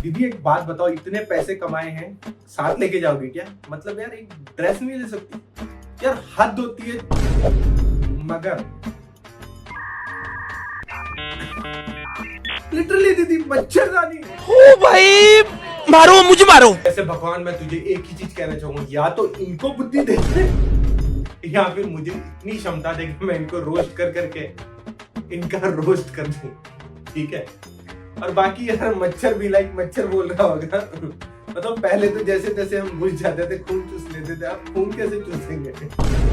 दीदी एक बात बताओ, इतने पैसे कमाए हैं, साथ लेके जाओगे क्या? मतलब यार एक ड्रेस नहीं ले सकती यार? हद होती है। मगर लिटरली दीदी मच्छरदानी। ओ भाई मारो, मुझे मारो। ऐसे भगवान, मैं तुझे एक ही चीज कहना चाहूंगा, या तो इनको बुद्धि दे या फिर मुझे इतनी क्षमता दे कि मैं इनको रोस्ट कर करके इनका रोस्ट कर दूं, ठीक है? और बाकी यार मच्छर भी लाइक मच्छर बोल रहा होगा मतलब पहले तो जैसे तैसे हम घुस जाते थे, खून चूस लेते थे, अब खून कैसे चूसेंगे?